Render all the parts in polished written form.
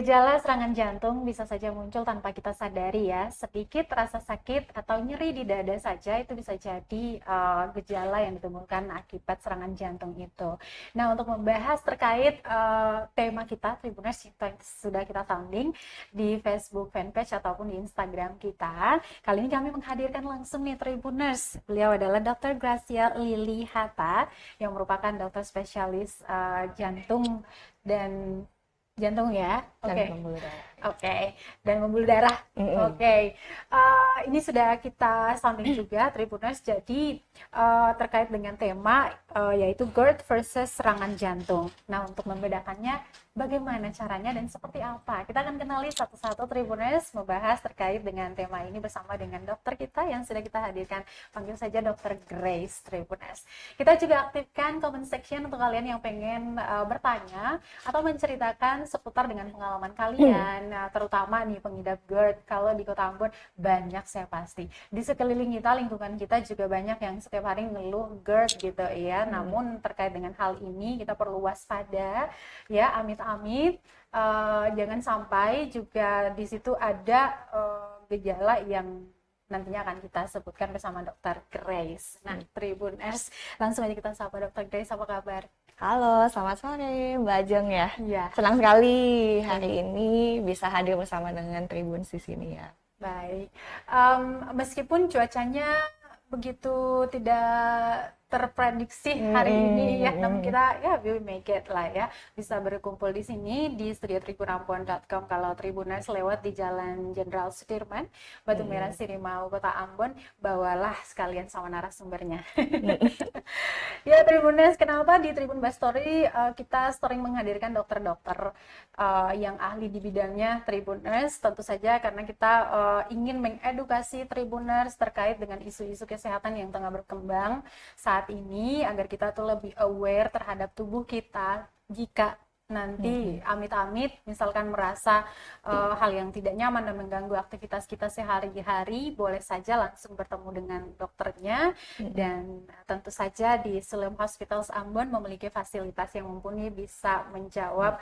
Gejala serangan jantung bisa saja muncul tanpa kita sadari ya. Sedikit rasa sakit atau nyeri di dada saja itu bisa jadi gejala yang ditimbulkan akibat serangan jantung itu. Nah, untuk membahas terkait tema kita Tribuners yang sudah kita sounding di Facebook fanpage ataupun di Instagram kita, kali ini kami menghadirkan langsung nih Tribuners. Beliau adalah Dr. Gracia Lili Hatta yang merupakan dokter spesialis jantung dan jantung ya, dan oke, pembuluh darah. oke, dan pembuluh darah, oke. Ini sudah kita sounding juga Tribuners. Jadi terkait dengan tema yaitu GERD versus serangan jantung. Nah, untuk membedakannya bagaimana caranya dan seperti apa, kita akan kenali satu-satu Tribuners, membahas terkait dengan tema ini bersama dengan dokter kita yang sudah kita hadirkan. Panggil saja Dokter Grace Tribuners. Kita juga aktifkan comment section untuk kalian yang pengen bertanya atau menceritakan seputar dengan pengalaman kalian, terutama nih pengidap GERD. Kalau di Kota Ambon banyak, saya pasti di sekeliling kita, lingkungan kita juga banyak yang setiap hari ngeluh GERD gitu ya. Namun terkait dengan hal ini kita perlu waspada ya, amit-amit jangan sampai juga di situ ada gejala yang nantinya akan kita sebutkan bersama Dokter Grace. Nah, Tribuners, langsung aja kita sapa Dokter Grace. Apa kabar? Halo, selamat sore Mbak Ajeng ya. Iya. Senang sekali hari ini bisa hadir bersama dengan Tribun di sini ya. Baik. Meskipun cuacanya begitu tidak terprediksi hari ini ya, namun kita ya we make it lah ya, bisa berkumpul di sini di studio tribunambon.com. Kalau Tribuners lewat di Jalan Jenderal Sudirman, Batu Merah Sirimau, Kota Ambon, bawalah sekalian sama narasumbernya. Ya Tribuners, kenapa di Tribun Bastory kita sering menghadirkan dokter-dokter yang ahli di bidangnya Tribuners? Tentu saja karena kita ingin mengedukasi Tribuners terkait dengan isu-isu kesehatan yang tengah berkembang saat ini, agar kita tuh lebih aware terhadap tubuh kita jika nanti amit-amit misalkan merasa hal yang tidak nyaman dan mengganggu aktivitas kita sehari-hari, boleh saja langsung bertemu dengan dokternya. Dan tentu saja di Sulem Hospitals Ambon memiliki fasilitas yang mumpuni bisa menjawab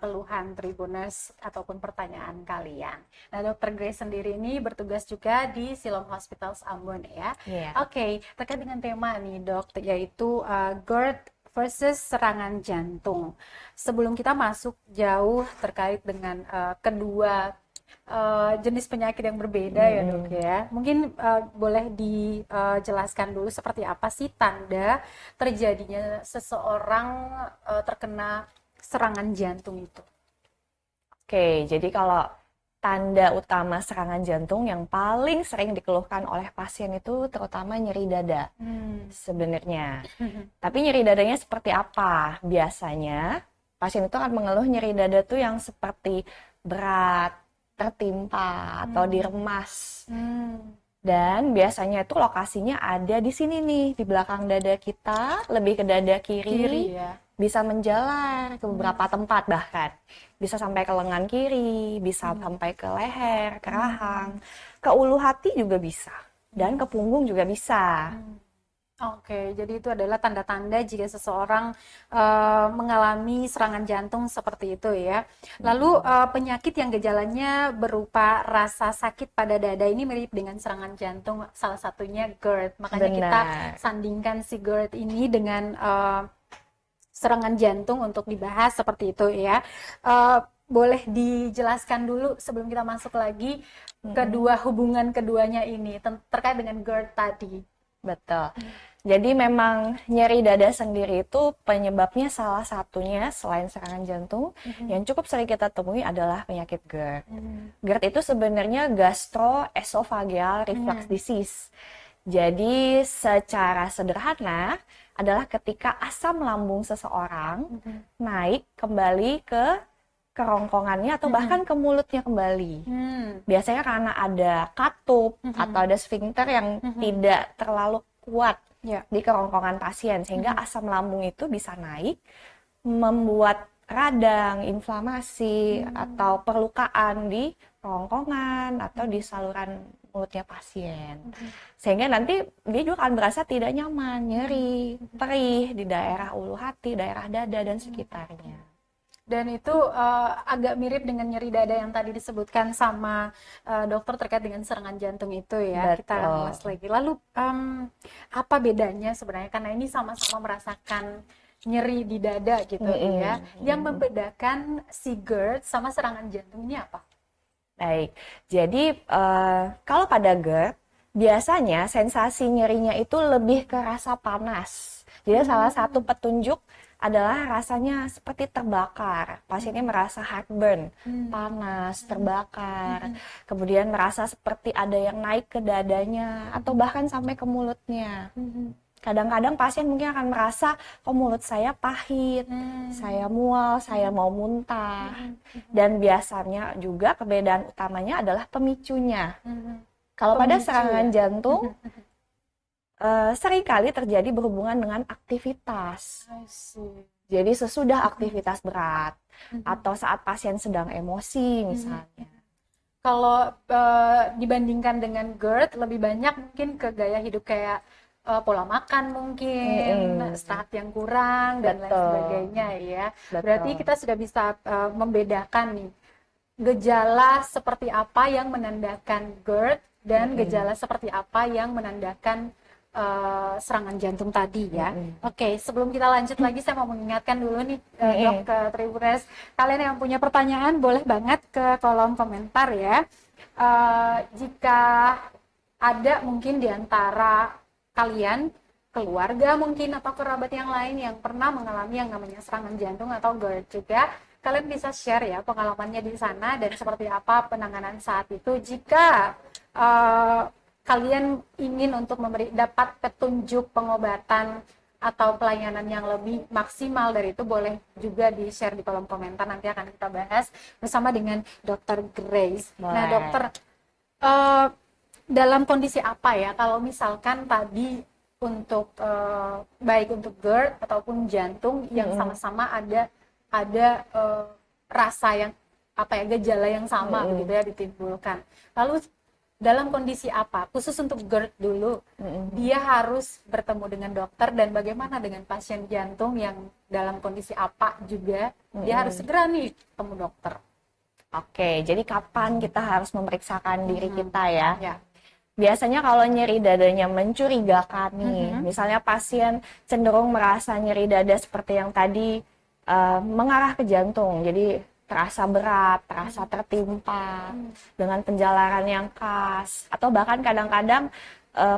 keluhan Tribuners ataupun pertanyaan kalian. Nah, Dokter Grace sendiri ini bertugas juga di Sulem Hospitals Ambon ya. Oke, terkait dengan tema nih Dok, yaitu GERD versus serangan jantung. Sebelum kita masuk jauh terkait dengan kedua jenis penyakit yang berbeda ya Dok ya, mungkin boleh dijelaskan dulu seperti apa sih tanda terjadinya seseorang terkena serangan jantung itu? Oke, jadi kalau tanda utama serangan jantung yang paling sering dikeluhkan oleh pasien itu terutama nyeri dada sebenarnya. Tapi nyeri dadanya seperti apa? Biasanya pasien itu akan mengeluh nyeri dada tuh yang seperti berat, tertimpa, atau diremas. Dan biasanya itu lokasinya ada di sini nih, di belakang dada kita, lebih ke dada kiri ya. Bisa menjalar ke beberapa tempat bahkan. Bisa sampai ke lengan kiri, bisa sampai ke leher, ke rahang, ke ulu hati juga bisa, dan ke punggung juga bisa. Oke, jadi itu adalah tanda-tanda jika seseorang mengalami serangan jantung seperti itu ya. Lalu penyakit yang gejalanya berupa rasa sakit pada dada ini mirip dengan serangan jantung, salah satunya GERD. Makanya kita sandingkan si GERD ini dengan serangan jantung untuk dibahas seperti itu ya. Boleh dijelaskan dulu sebelum kita masuk lagi hubungan keduanya ini terkait dengan GERD tadi. Betul. Jadi memang nyeri dada sendiri itu penyebabnya salah satunya selain serangan jantung yang cukup sering kita temui adalah penyakit GERD. GERD itu sebenarnya gastroesophageal reflux disease. Jadi secara sederhana adalah ketika asam lambung seseorang naik kembali ke kerongkongannya atau bahkan ke mulutnya kembali. Biasanya karena ada katup atau ada sphincter yang tidak terlalu kuat di kerongkongan pasien, sehingga asam lambung itu bisa naik, membuat radang, inflamasi, atau perlukaan di kerongkongan atau di saluran mulutnya pasien. Sehingga nanti dia juga akan berasa tidak nyaman, nyeri, perih di daerah ulu hati, daerah dada, dan sekitarnya. Dan itu agak mirip dengan nyeri dada yang tadi disebutkan sama dokter terkait dengan serangan jantung itu ya. Kita Betul. ulas lagi. Lalu apa bedanya sebenarnya? Karena ini sama-sama merasakan nyeri di dada gitu ya. Yang membedakan si GERD sama serangan jantung ini apa? Baik, jadi kalau pada GERD, biasanya sensasi nyerinya itu lebih ke rasa panas. Jadi salah satu petunjuk adalah rasanya seperti terbakar. Pasiennya merasa heartburn, panas, terbakar. Kemudian merasa seperti ada yang naik ke dadanya atau bahkan sampai ke mulutnya. Kadang-kadang pasien mungkin akan merasa, kok mulut saya pahit, saya mual, saya mau muntah. Dan biasanya juga perbedaan utamanya adalah pemicunya. Kalau pada serangan jantung, seringkali terjadi berhubungan dengan aktivitas. Jadi sesudah aktivitas berat, atau saat pasien sedang emosi misalnya. Kalau dibandingkan dengan GERD, lebih banyak mungkin ke gaya hidup kayak pola makan mungkin, istirahat yang kurang, dan lain sebagainya ya. Berarti kita sudah bisa membedakan nih, gejala seperti apa yang menandakan GERD, dan gejala seperti apa yang menandakan serangan jantung tadi ya. Oke, sebelum kita lanjut lagi, saya mau mengingatkan dulu nih Dok, ke Tribuners, kalian yang punya pertanyaan boleh banget ke kolom komentar ya. Jika ada mungkin di antara kalian, keluarga mungkin atau kerabat yang lain yang pernah mengalami yang namanya serangan jantung atau GERD juga, kalian bisa share ya pengalamannya di sana dan seperti apa penanganan saat itu. Jika kalian ingin untuk dapat petunjuk pengobatan atau pelayanan yang lebih maksimal dari itu, boleh juga di-share di kolom komentar, nanti akan kita bahas bersama dengan Dr. Grace. Nah dokter, dalam kondisi apa ya kalau misalkan tadi untuk baik untuk GERD ataupun jantung yang sama-sama ada rasa yang apa ya, gejala yang sama begitu ya ditimbulkan. Lalu dalam kondisi apa, khusus untuk GERD dulu, dia harus bertemu dengan dokter, dan bagaimana dengan pasien jantung yang dalam kondisi apa juga, dia harus segera nih ketemu dokter. Oke, jadi kapan kita harus memeriksakan diri kita ya? Biasanya kalau nyeri dadanya mencurigakan nih, misalnya pasien cenderung merasa nyeri dada seperti yang tadi mengarah ke jantung, jadi terasa berat, terasa tertimpa dengan penjalaran yang khas, atau bahkan kadang-kadang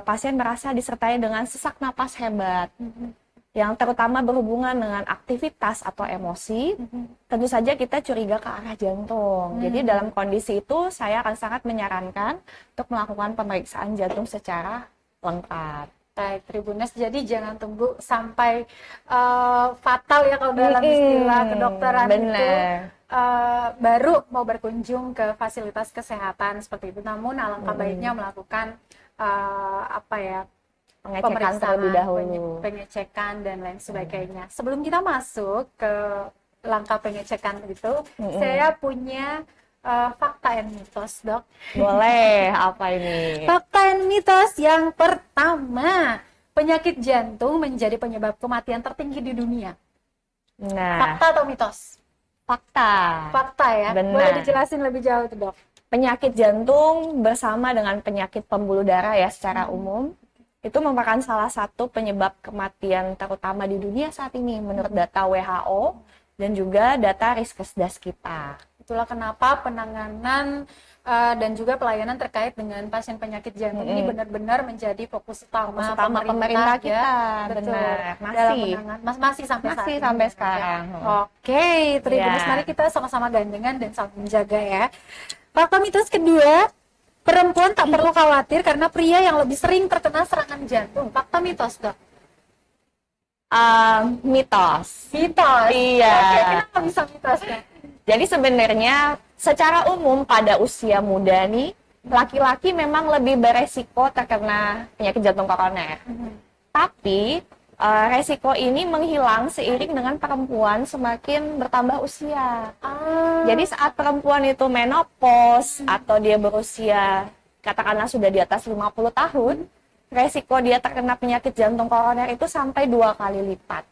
pasien merasa disertai dengan sesak napas hebat, yang terutama berhubungan dengan aktivitas atau emosi. Tentu saja kita curiga ke arah jantung. Jadi dalam kondisi itu saya akan sangat menyarankan untuk melakukan pemeriksaan jantung secara lengkap. Baik, Tribuners, jadi jangan tunggu sampai fatal ya kalau dalam istilah kedokteran itu baru mau berkunjung ke fasilitas kesehatan seperti itu. Namun alangkah baiknya melakukan pengecekan terlebih dahulu, pengecekan dan lain sebagainya. Sebelum kita masuk ke langkah pengecekan itu, saya punya fakta dan mitos, Dok. Boleh, apa ini? Fakta dan mitos yang pertama, penyakit jantung menjadi penyebab kematian tertinggi di dunia. Nah, fakta atau mitos? Fakta. Fakta ya. Benar. Boleh dijelasin lebih jauh tuh, Dok? Penyakit jantung bersama dengan penyakit pembuluh darah ya secara umum, itu merupakan salah satu penyebab kematian terutama di dunia saat ini menurut data WHO dan juga data Riskesdas kita. Itulah kenapa penanganan dan juga pelayanan terkait dengan pasien penyakit jantung ini benar-benar menjadi fokus utama pemerintah kita ya. Betul. Masih sampai sekarang. Oke, Tribuners, mari kita sama-sama gandengan dan saling menjaga ya. Fakta mitos kedua, perempuan tak perlu khawatir karena pria yang lebih sering terkena serangan jantung. Fakta mitos, Dok? Mitos. Mitos? Iya. Oke, kenapa bisa mitos, Dok? Jadi sebenarnya secara umum pada usia muda nih, laki-laki memang lebih beresiko terkena penyakit jantung koroner. Tapi resiko ini menghilang seiring dengan perempuan semakin bertambah usia. Jadi saat perempuan itu menopause atau dia berusia katakanlah sudah di atas 50 tahun, resiko dia terkena penyakit jantung koroner itu sampai 2 kali lipat.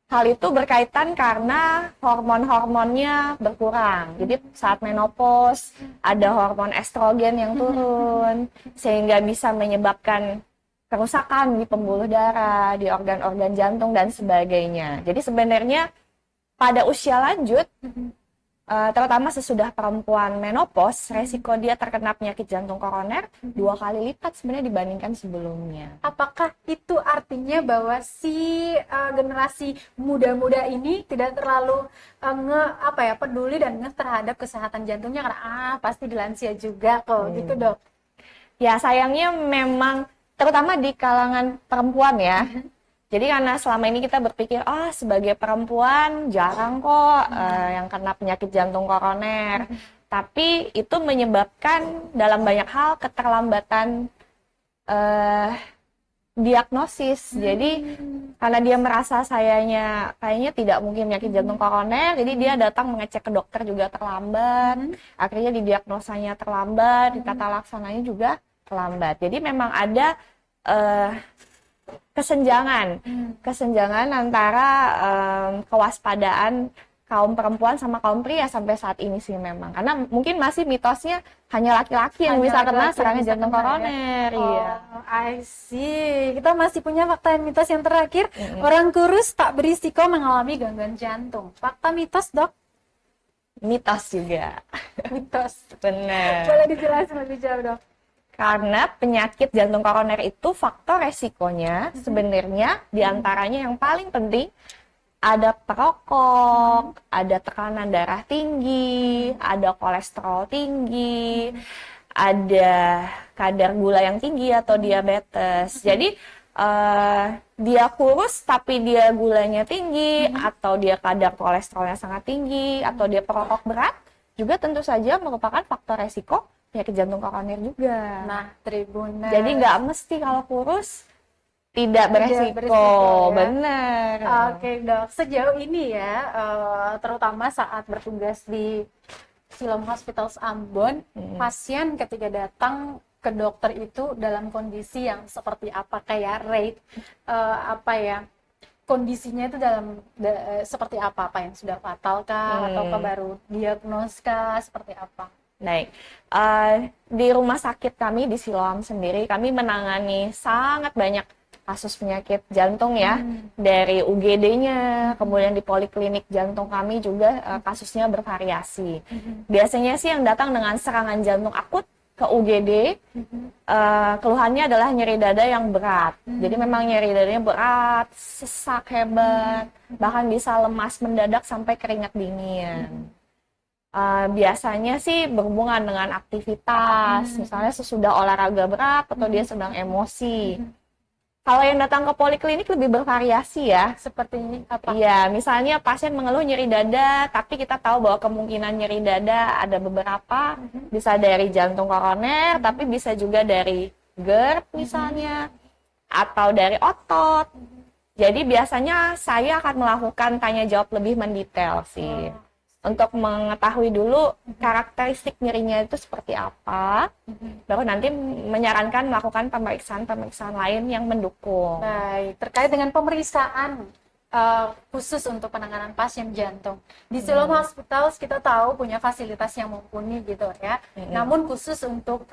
Hal itu berkaitan karena hormon-hormonnya berkurang. Jadi saat menopause ada hormon estrogen yang turun sehingga bisa menyebabkan kerusakan di pembuluh darah, di organ-organ jantung dan sebagainya. Jadi sebenarnya pada usia lanjut, terutama sesudah perempuan menopause, resiko dia terkena penyakit jantung koroner 2 kali lipat sebenarnya dibandingkan sebelumnya. Apakah itu artinya bahwa si generasi muda-muda ini tidak terlalu peduli dan ngeh terhadap kesehatan jantungnya karena pasti di lansia juga kok gitu, Dok? Ya sayangnya memang terutama di kalangan perempuan ya. Jadi karena selama ini kita berpikir, sebagai perempuan jarang kok yang kena penyakit jantung koroner. Tapi itu menyebabkan dalam banyak hal keterlambatan diagnosis. Jadi karena dia merasa kayaknya tidak mungkin penyakit jantung koroner, jadi dia datang mengecek ke dokter juga terlambat. Akhirnya didiagnosanya terlambat, ditata laksananya juga terlambat. Jadi memang ada kesenjangan antara kewaspadaan kaum perempuan sama kaum pria sampai saat ini sih memang. Karena mungkin masih mitosnya hanya laki-laki yang bisa kena serangan jantung koroner. Iya. I see. Kita masih punya fakta mitos yang terakhir. Orang kurus tak berisiko mengalami gangguan jantung. Fakta mitos, Dok? Mitos juga. Mitos. Benar. Boleh dijelasin lebih jauh, Dok? Karena penyakit jantung koroner itu faktor resikonya sebenarnya diantaranya yang paling penting ada perokok, ada tekanan darah tinggi, ada kolesterol tinggi, ada kadar gula yang tinggi atau diabetes. Jadi dia kurus tapi dia gulanya tinggi, atau dia kadar kolesterolnya sangat tinggi, atau dia perokok berat, juga tentu saja merupakan faktor resiko penyakit jantung koroner juga. Nah, Tribuners. Jadi nggak mesti kalau kurus tidak beresiko, ya. Benar. Oke, Dok. Sejauh ini ya, terutama saat bertugas di Siloam Hospitals Ambon, pasien ketika datang ke dokter itu dalam kondisi yang seperti apa, kayak rate kondisinya itu seperti apa yang sudah fatal kah atau baru diagnos kah, seperti apa? Baik, di rumah sakit kami di Siloam sendiri, kami menangani sangat banyak kasus penyakit jantung ya, dari UGD-nya, kemudian di poliklinik jantung kami juga kasusnya bervariasi. Biasanya sih yang datang dengan serangan jantung akut ke UGD, keluhannya adalah nyeri dada yang berat. Jadi memang nyeri dadanya berat, sesak hebat, bahkan bisa lemas mendadak sampai keringat dingin. Biasanya sih berhubungan dengan aktivitas, misalnya sesudah olahraga berat atau dia sedang emosi. Kalau yang datang ke poliklinik lebih bervariasi ya. Seperti ini apa? Iya, misalnya pasien mengeluh nyeri dada, tapi kita tahu bahwa kemungkinan nyeri dada ada beberapa, bisa dari jantung koroner, tapi bisa juga dari GERD misalnya, atau dari otot. Jadi biasanya saya akan melakukan tanya jawab lebih mendetail sih. Untuk mengetahui dulu karakteristik nyerinya itu seperti apa, baru nanti menyarankan melakukan pemeriksaan lain yang mendukung. Baik, terkait dengan pemeriksaan khusus untuk penanganan pasien jantung. Di Siloam Hospitals kita tahu punya fasilitas yang mumpuni gitu ya. Namun khusus untuk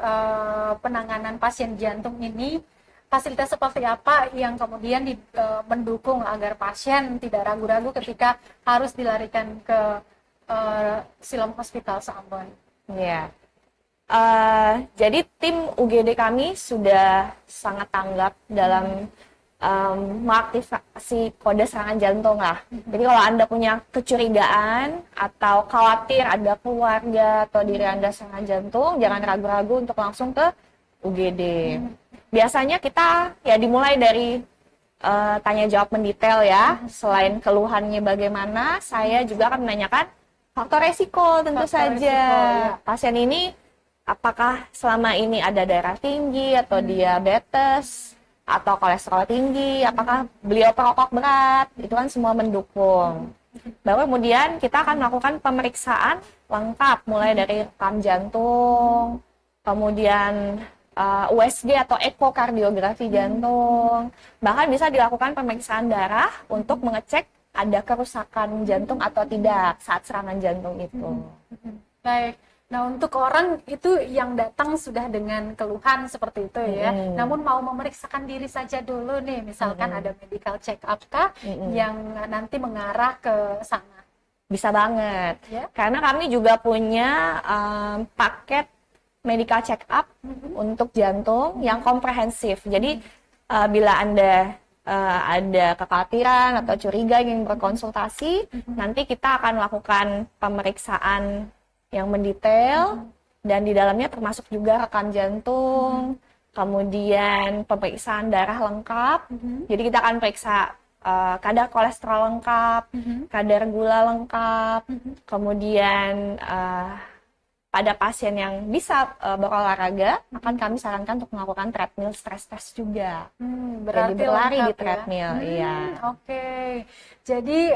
penanganan pasien jantung ini, fasilitas seperti apa yang kemudian mendukung agar pasien tidak ragu-ragu ketika harus dilarikan ke Siloam Hospital Ambon? Ya, jadi tim UGD kami sudah sangat tanggap dalam mengaktifasi kode serangan jantung lah. Jadi kalau Anda punya kecurigaan atau khawatir ada keluarga atau diri Anda serangan jantung, jangan ragu-ragu untuk langsung ke UGD. Biasanya kita ya dimulai dari tanya jawab mendetail ya. Selain keluhannya bagaimana, saya juga akan menanyakan faktor resiko tentu saja. Ya. Pasien ini apakah selama ini ada darah tinggi atau diabetes atau kolesterol tinggi, apakah beliau perokok berat, itu kan semua mendukung. Baru kemudian kita akan melakukan pemeriksaan lengkap mulai dari rekam jantung, kemudian USG atau ekokardiografi jantung, bahkan bisa dilakukan pemeriksaan darah untuk mengecek ada kerusakan jantung atau tidak saat serangan jantung itu. Baik. Nah, untuk orang itu yang datang sudah dengan keluhan seperti itu ya, namun mau memeriksakan diri saja dulu nih, misalkan ada medical check up kah yang nanti mengarah ke sana? Bisa banget, Ya. karena kami juga punya paket medical check up untuk jantung yang komprehensif. Jadi bila Anda ada kekhawatiran atau curiga ingin berkonsultasi, nanti kita akan melakukan pemeriksaan yang mendetail dan di dalamnya termasuk juga rekam jantung, kemudian pemeriksaan darah lengkap. Jadi kita akan periksa kadar kolesterol lengkap, kadar gula lengkap, kemudian pada pasien yang bisa berolahraga, akan kami sarankan untuk melakukan treadmill stress test juga. Berarti jadi berlari lengkap di treadmill, ya? iya. Oke. Jadi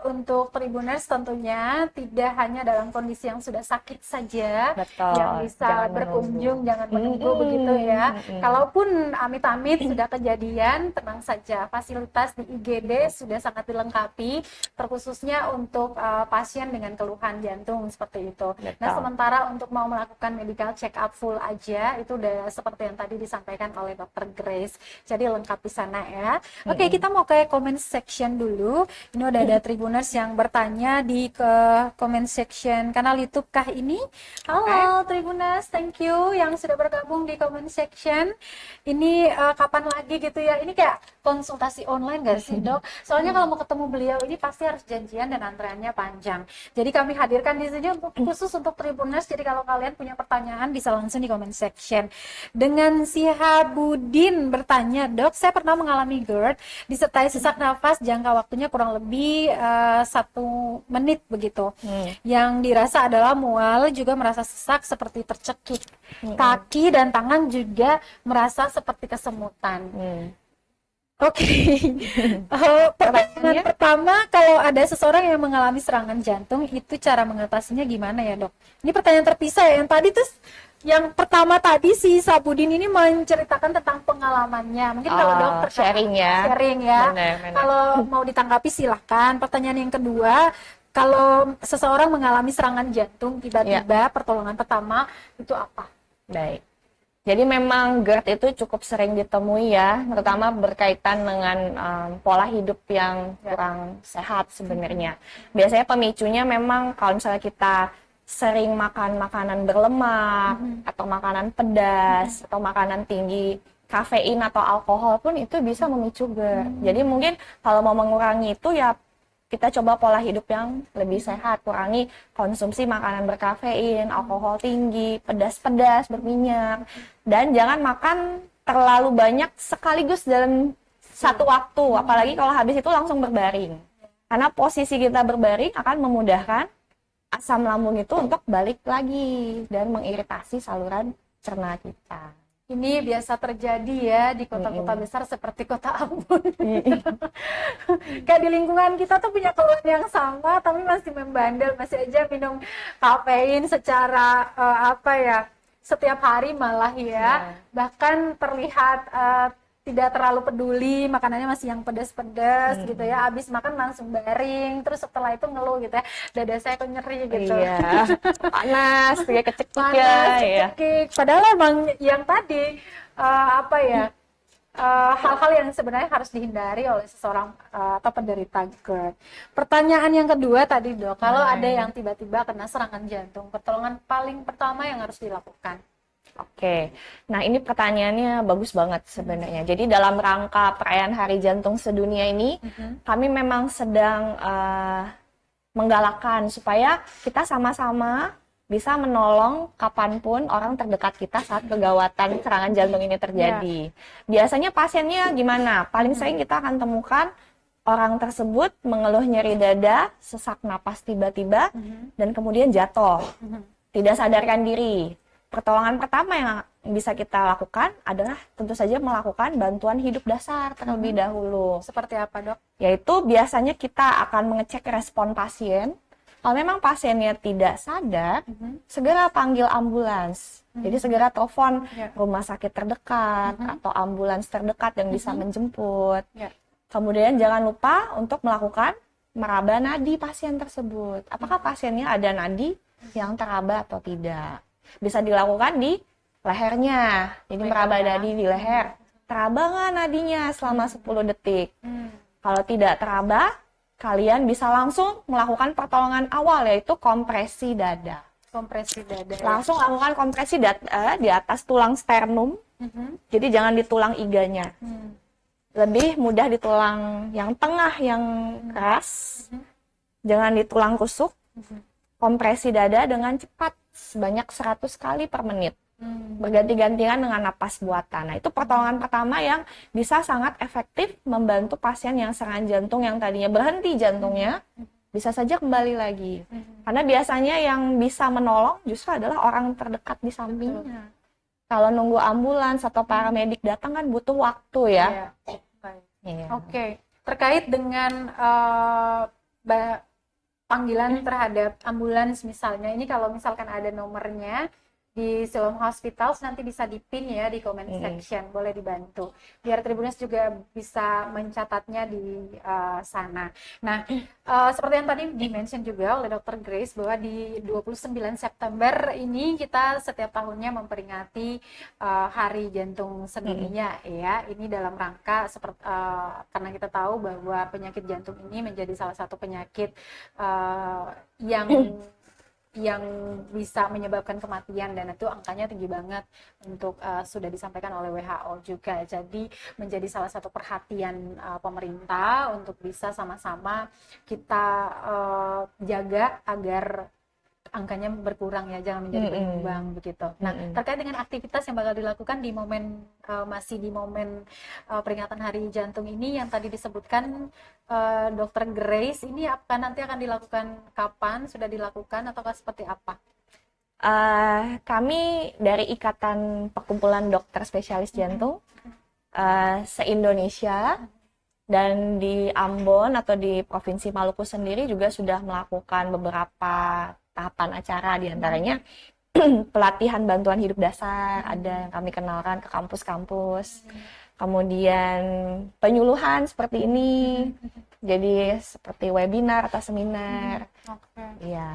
untuk Tribuners tentunya tidak hanya dalam kondisi yang sudah sakit saja Betul, yang bisa jangan berkunjung, menunggu. jangan menunggu begitu ya. Kalaupun amit-amit sudah kejadian, tenang saja. Fasilitas di IGD sudah sangat dilengkapi, terkhususnya untuk pasien dengan keluhan jantung seperti itu. Betul. Nah, sementara untuk mau melakukan medical check up full aja, itu udah seperti yang tadi disampaikan oleh Dr. Grace. Jadi lengkap di sana ya. Oke, kita mau ke comment section dulu. Ini udah ada Tribuners yang bertanya di ke comment section kanal YouTube kah ini. Halo Tribuners, thank you yang sudah bergabung di comment section. Ini kapan lagi gitu ya? Ini kayak konsultasi online gak sih dok? Soalnya kalau mau ketemu beliau ini pasti harus janjian dan antreannya panjang. Jadi kami hadirkan di sini khusus untuk Tribuners. Jadi kalau kalian punya pertanyaan bisa langsung di comment section. Dengan Sihabudin bertanya, dok, saya pernah mengalami GERD disertai sesak nafas, jangka waktunya kurang lebih 1 menit begitu. Yang dirasa adalah mual, juga merasa sesak seperti tercekik. Kaki dan tangan juga merasa seperti kesemutan. Oke. Pertanyaan pertama, kalau ada seseorang yang mengalami serangan jantung, itu cara mengatasinya gimana ya dok? Ini pertanyaan terpisah ya. Yang tadi tuh, yang pertama tadi si Sabudin ini menceritakan tentang pengalamannya. Mungkin kalau dokter sharing ya. Sharing ya. Benar. Kalau mau ditanggapi silahkan. Pertanyaan yang kedua, kalau seseorang mengalami serangan jantung tiba-tiba, pertolongan pertama itu apa? Baik. Jadi memang GERD itu cukup sering ditemui ya, terutama berkaitan dengan pola hidup yang kurang sehat sebenarnya. Biasanya pemicunya memang kalau misalnya kita sering makan makanan berlemak, atau makanan pedas, atau makanan tinggi kafein atau alkohol pun itu bisa memicu GERD. Jadi mungkin kalau mau mengurangi itu ya kita coba pola hidup yang lebih sehat, kurangi konsumsi makanan berkafein, alkohol tinggi, pedas-pedas, berminyak, dan jangan makan terlalu banyak sekaligus dalam satu waktu, apalagi kalau habis itu langsung berbaring. Karena posisi kita berbaring akan memudahkan asam lambung itu untuk balik lagi dan mengiritasi saluran cerna kita. Ini biasa terjadi ya di kota-kota besar seperti kota Ambon. Kayak di lingkungan kita tuh punya keluhan yang sama, tapi masih membandel, masih aja minum kafein secara setiap hari malah ya. Bahkan terlihat tidak terlalu peduli, makanannya masih yang pedas-pedas gitu ya. Habis makan langsung baring, terus setelah itu ngeluh gitu ya, dada saya kok nyeri gitu. Iya, panas, kayak kecekik ya. Kecekik. Padahal emang yang tadi hal-hal yang sebenarnya harus dihindari oleh seseorang atau penderita GERD. Pertanyaan yang kedua tadi dok, kalau ada yang tiba-tiba kena serangan jantung, pertolongan paling pertama yang harus dilakukan? Oke, nah ini pertanyaannya bagus banget sebenarnya. Jadi dalam rangka perayaan Hari Jantung Sedunia ini, kami memang sedang menggalakkan supaya kita sama-sama bisa menolong kapanpun orang terdekat kita saat kegawatan serangan jantung ini terjadi. Biasanya pasiennya gimana? Paling sering kita akan temukan orang tersebut mengeluh nyeri dada, sesak napas tiba-tiba, dan kemudian jatuh, tidak sadarkan diri. Pertolongan pertama yang bisa kita lakukan adalah tentu saja melakukan bantuan hidup dasar terlebih dahulu. Seperti apa dok? Yaitu biasanya kita akan mengecek respon pasien. Kalau memang pasiennya tidak sadar, segera panggil ambulans. Jadi segera telepon rumah sakit terdekat atau ambulans terdekat yang bisa menjemput. Kemudian jangan lupa untuk melakukan meraba nadi pasien tersebut. Apakah pasiennya ada nadi yang teraba atau tidak? Bisa dilakukan di lehernya. Jadi meraba nadi di leher. Teraba nggak nadinya selama 10 detik? Kalau tidak teraba, kalian bisa langsung melakukan pertolongan awal, yaitu kompresi dada. Kompresi dada. Langsung lakukan kompresi dada di atas tulang sternum. Jadi jangan di tulang iganya. Lebih mudah di tulang yang tengah yang keras. Jangan di tulang rusuk. Kompresi dada dengan cepat sebanyak 100 kali per menit. Berganti-gantian dengan napas buatan. Nah, itu pertolongan pertama yang bisa sangat efektif membantu pasien yang serangan jantung yang tadinya berhenti jantungnya, bisa saja kembali lagi. Karena biasanya yang bisa menolong justru adalah orang terdekat di sampingnya. Kalau nunggu ambulans atau paramedik datang kan butuh waktu ya. Oke. Terkait dengan panggilan terhadap ambulans misalnya, ini kalau misalkan ada nomornya di Siloam Hospitals nanti bisa dipin ya di comment section, boleh dibantu biar Tribuners juga bisa mencatatnya di sana. Nah, seperti yang tadi di-mention juga oleh Dr. Grace bahwa di 29 September ini kita setiap tahunnya memperingati Hari Jantung Sedunia ya. Ini dalam rangka seperti karena kita tahu bahwa penyakit jantung ini menjadi salah satu penyakit yang bisa menyebabkan kematian, dan itu angkanya tinggi banget untuk sudah disampaikan oleh WHO juga. Jadi menjadi salah satu perhatian pemerintah untuk bisa sama-sama kita jaga agar angkanya berkurang ya, jangan menjadi penyumbang begitu. Nah, terkait dengan aktivitas yang bakal dilakukan di momen masih di momen peringatan Hari Jantung ini yang tadi disebutkan Dr. Grace, ini nanti akan dilakukan kapan? Sudah dilakukan ataukah seperti apa? Kami dari Ikatan Perkumpulan Dokter Spesialis Jantung se-Indonesia dan di Ambon atau di Provinsi Maluku sendiri juga sudah melakukan beberapa tahapan acara, diantaranya pelatihan bantuan hidup dasar, ada yang kami kenalkan ke kampus-kampus, kemudian penyuluhan seperti ini, jadi seperti webinar atau seminar.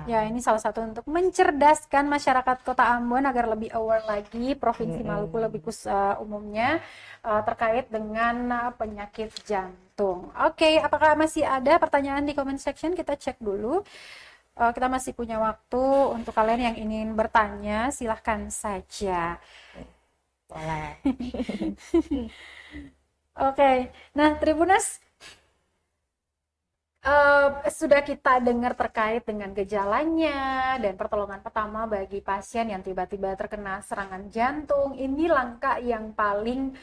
Ya, ini salah satu untuk mencerdaskan masyarakat Kota Ambon agar lebih aware lagi, Provinsi Maluku lebih umumnya terkait dengan penyakit jantung. Oke, apakah masih ada pertanyaan di comment section? Kita cek dulu. Kita masih punya waktu untuk kalian yang ingin bertanya, silahkan saja. Boleh. Oke, nah Tribuners, sudah kita dengar terkait dengan gejalanya dan pertolongan pertama bagi pasien yang tiba-tiba terkena serangan jantung. Ini langkah yang paling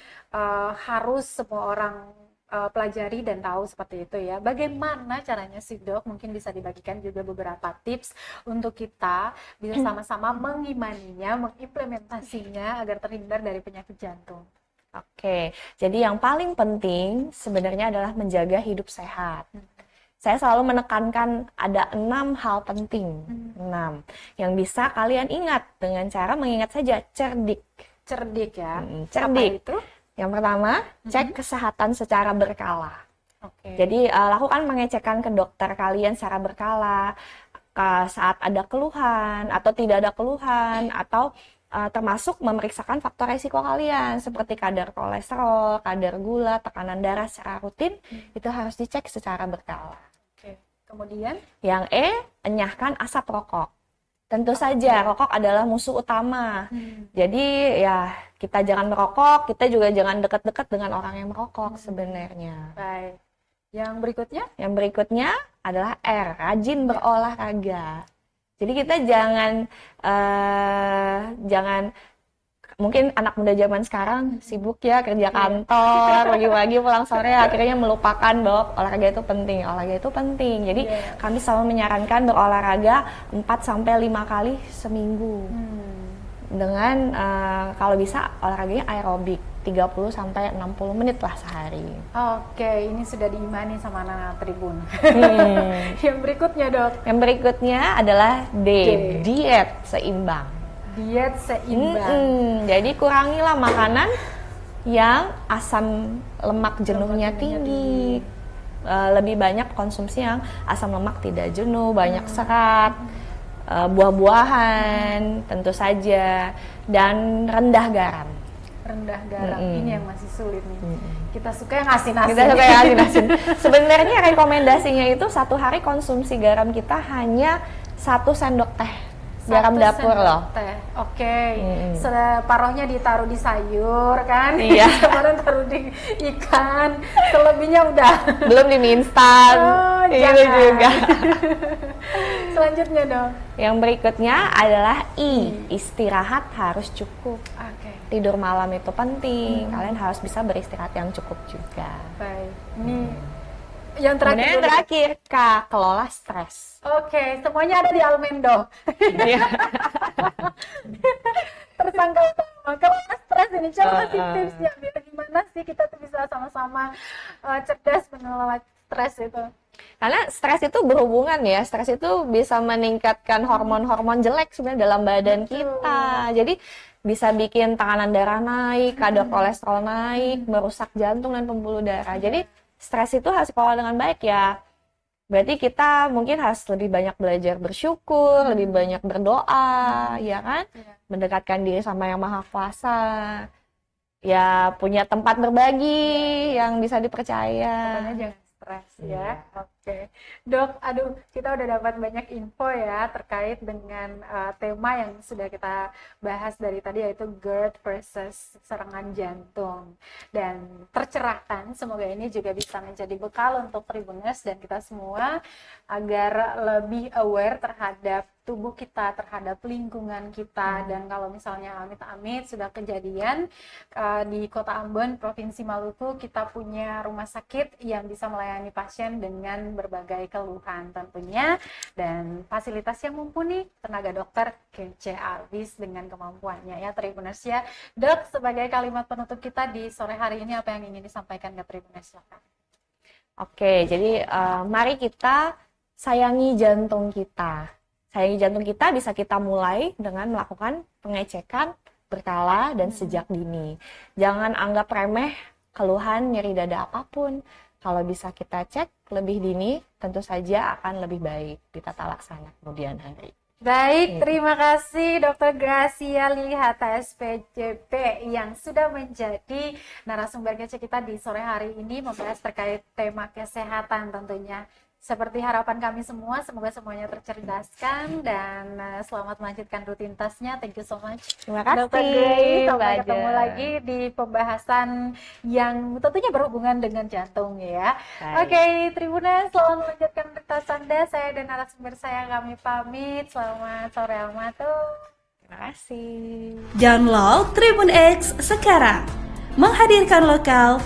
harus semua orang pelajari dan tahu seperti itu ya. Bagaimana caranya sih dok? Mungkin bisa dibagikan juga beberapa tips untuk kita bisa sama-sama mengimaninya, mengimplementasinya agar terhindar dari penyakit jantung. Oke, jadi yang paling penting sebenarnya adalah menjaga hidup sehat. Saya selalu menekankan ada 6 hal penting, 6 yang bisa kalian ingat dengan cara mengingat saja, cerdik. Cerdik ya. Cerdik. Apa itu? Yang pertama, cek kesehatan secara berkala. Oke. Jadi lakukan pengecekan ke dokter kalian secara berkala saat ada keluhan atau tidak ada keluhan, atau termasuk memeriksakan faktor resiko kalian seperti kadar kolesterol, kadar gula, tekanan darah secara rutin, itu harus dicek secara berkala. Oke. Kemudian? Yang enyahkan asap rokok. Tentu saja, rokok adalah musuh utama. Jadi ya kita jangan merokok, kita juga jangan dekat-dekat dengan orang yang merokok sebenarnya. Baik. Yang berikutnya? Yang berikutnya adalah R, rajin berolahraga. Jadi kita jangan mungkin anak muda zaman sekarang sibuk ya kerja kantor, pagi-pagi pulang sore, akhirnya melupakan bahwa olahraga itu penting. Olahraga itu penting. Jadi kami selalu menyarankan berolahraga 4-5 kali seminggu. Dengan kalau bisa olahraganya aerobik 30-60 menit lah sehari. Oke, ini sudah diimani sama anak Tribun. Yang berikutnya dok? Yang berikutnya adalah D, diet seimbang. Diet seimbang. Jadi kurangilah makanan yang asam lemak jenuhnya tinggi. lebih banyak konsumsi yang asam lemak tidak jenuh, banyak serat, buah-buahan tentu saja, dan rendah garam. Rendah garam, ini yang masih sulit nih. Kita suka yang asin-asin. Kita suka yang asin-asin. Sebenarnya rekomendasinya itu 1 hari konsumsi garam kita hanya 1 sendok teh garam dapur loh. Oke. Separohnya ditaruh di sayur kan? Iya. Kemarin taruh di ikan. Selebihnya udah. Belum di mie instan. Oh, itu juga. Selanjutnya dong. Yang berikutnya adalah istirahat harus cukup. Tidur malam itu penting. Kalian harus bisa beristirahat yang cukup juga. Baik. Ini yang terakhir. Kemudian yang terakhir, Kak, kelola stres. Oke, semuanya ada di Almendo. Tersangka utama kelola stres ini. Coba kasih tipsnya, gimana sih kita tuh bisa sama-sama cerdas mengelola stres itu? Karena stres itu berhubungan ya, stres itu bisa meningkatkan hormon-hormon jelek sebenarnya dalam badan kita. Jadi bisa bikin tekanan darah naik, kadar kolesterol naik, merusak jantung dan pembuluh darah. Jadi stres itu harus dikelola dengan baik ya. Berarti kita mungkin harus lebih banyak belajar bersyukur, lebih banyak berdoa, ya kan? Mendekatkan diri sama Yang Maha Kuasa. Ya, punya tempat berbagi yang bisa dipercaya. Pokoknya jangan stres ya. Oke. Dok, aduh, kita udah dapat banyak info ya terkait dengan tema yang sudah kita bahas dari tadi, yaitu GERD versus serangan jantung. Dan tercerahkan, semoga ini juga bisa menjadi bekal untuk Tribuners dan kita semua agar lebih aware terhadap tubuh kita, terhadap lingkungan kita. Dan kalau misalnya amit-amit sudah kejadian di Kota Ambon, Provinsi Maluku, kita punya rumah sakit yang bisa melayani pasien dengan berbagai keluhan tentunya, dan fasilitas yang mumpuni, tenaga dokter kece abis dengan kemampuannya ya Tribuners ya. Dok, sebagai kalimat penutup kita di sore hari ini, apa yang ingin disampaikan ke Tribuners? Oke, jadi mari kita sayangi jantung kita. Sayangi jantung kita bisa kita mulai dengan melakukan pengecekan berkala dan sejak dini. Jangan anggap remeh keluhan nyeri dada apapun. Kalau bisa kita cek lebih dini, tentu saja akan lebih baik di tata laksana kemudian hari. Baik, terima kasih Dr. Gracia Lihata SPJP yang sudah menjadi narasumber kece kita di sore hari ini, membahas terkait tema kesehatan tentunya. Seperti harapan kami semua, semoga semuanya tercerdaskan dan selamat melanjutkan rutinitasnya. Thank you so much. Terima kasih. Dr. Grace, sampai ketemu lagi di pembahasan yang tentunya berhubungan dengan jantung ya. Oke, Tribuners, selamat melanjutkan rutinitas Anda. Saya dan narasumber saya kami pamit. Selamat sore Almato. Terima kasih. Download Tribun X sekarang. Menghadirkan lokal